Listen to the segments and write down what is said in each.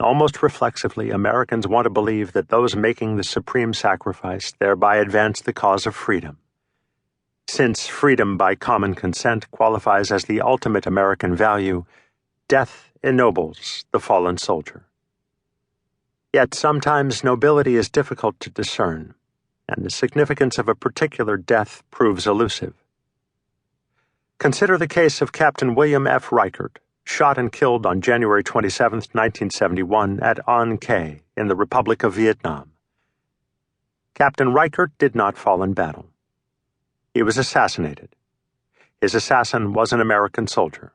Almost reflexively, Americans want to believe that those making the supreme sacrifice thereby advance the cause of freedom. Since freedom by common consent qualifies as the ultimate American value, death ennobles the fallen soldier. Yet sometimes nobility is difficult to discern, and the significance of a particular death proves elusive. Consider the case of Captain William F. Reichert, shot and killed on January 27, 1971 at An Khe in the Republic of Vietnam. Captain Reichert did not fall in battle. He was assassinated. His assassin was an American soldier.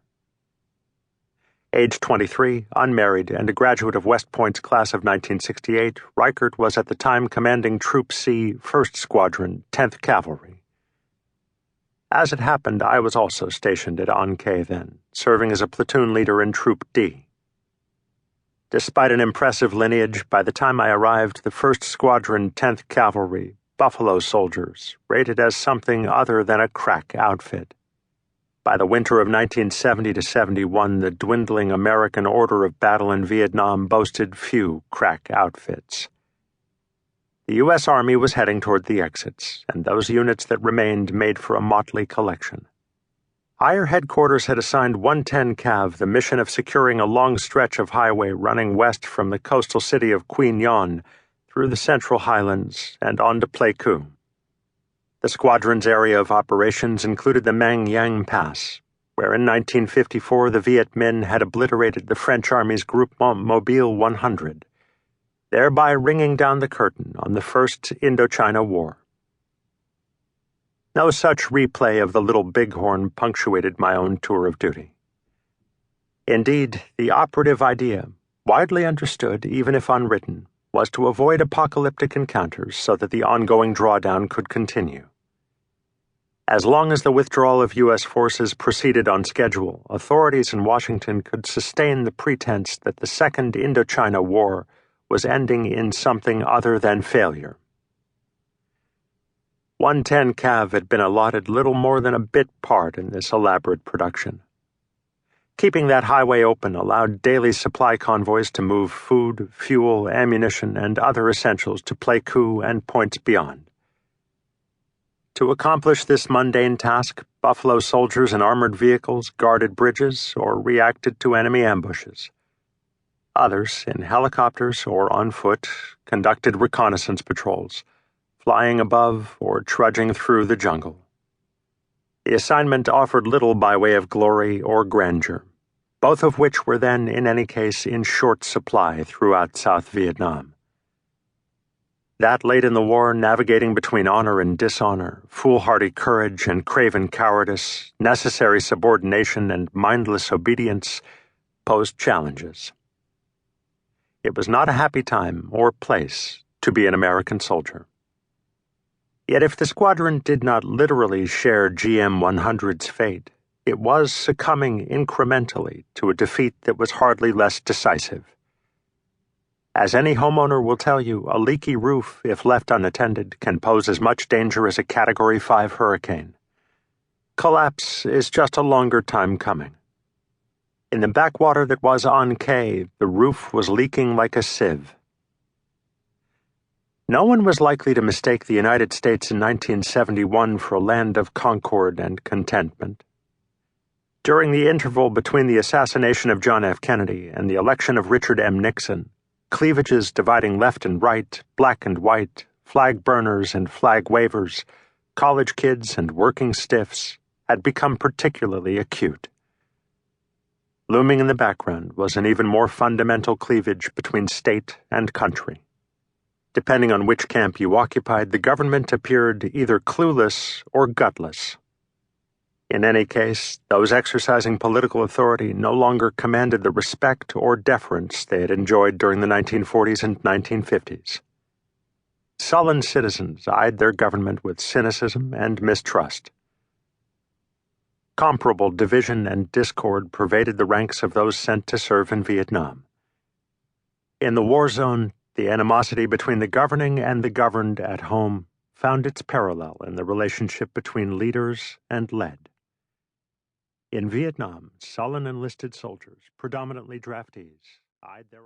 Age 23, unmarried, and a graduate of West Point's class of 1968, Reichert was at the time commanding Troop C, 1st Squadron, 10th Cavalry. As it happened, I was also stationed at An Khe then, serving as a platoon leader in Troop D. Despite an impressive lineage, by the time I arrived, the 1st Squadron, 10th Cavalry, Buffalo Soldiers, rated as something other than a crack outfit. By the winter of 1970-71, the dwindling American order of battle in Vietnam boasted few crack outfits. The U.S. Army was heading toward the exits, and those units that remained made for a motley collection. Higher headquarters had assigned 110 Cav the mission of securing a long stretch of highway running west from the coastal city of Quy Nhon through the Central Highlands and on to Pleiku. The squadron's area of operations included the Mang Yang Pass, where in 1954 the Viet Minh had obliterated the French Army's Groupement Mobile 100, thereby ringing down the curtain on the First Indochina War. No such replay of the Little Bighorn punctuated my own tour of duty. Indeed, the operative idea, widely understood even if unwritten, was to avoid apocalyptic encounters so that the ongoing drawdown could continue. As long as the withdrawal of U.S. forces proceeded on schedule, authorities in Washington could sustain the pretense that the Second Indochina War was ending in something other than failure. 110 Cav had been allotted little more than a bit part in this elaborate production. Keeping that highway open allowed daily supply convoys to move food, fuel, ammunition, and other essentials to Pleiku and points beyond. To accomplish this mundane task, Buffalo soldiers in armored vehicles guarded bridges or reacted to enemy ambushes. Others, in helicopters or on foot, conducted reconnaissance patrols, flying above or trudging through the jungle. The assignment offered little by way of glory or grandeur, both of which were then, in any case, in short supply throughout South Vietnam. That late in the war, navigating between honor and dishonor, foolhardy courage and craven cowardice, necessary subordination and mindless obedience, posed challenges. It was not a happy time or place to be an American soldier. Yet if the squadron did not literally share GM 100's fate, it was succumbing incrementally to a defeat that was hardly less decisive. As any homeowner will tell you, a leaky roof, if left unattended, can pose as much danger as a Category 5 hurricane. Collapse is just a longer time coming. In the backwater that was An Khe, the roof was leaking like a sieve. No one was likely to mistake the United States in 1971 for a land of concord and contentment. During the interval between the assassination of John F. Kennedy and the election of Richard M. Nixon, cleavages dividing left and right, black and white, flag burners and flag wavers, college kids and working stiffs had become particularly acute. Looming in the background was an even more fundamental cleavage between state and country. Depending on which camp you occupied, the government appeared either clueless or gutless. In any case, those exercising political authority no longer commanded the respect or deference they had enjoyed during the 1940s and 1950s. Sullen citizens eyed their government with cynicism and mistrust. Comparable division and discord pervaded the ranks of those sent to serve in Vietnam. In the war zone, the animosity between the governing and the governed at home found its parallel in the relationship between leaders and led. In Vietnam, sullen enlisted soldiers, predominantly draftees, eyed their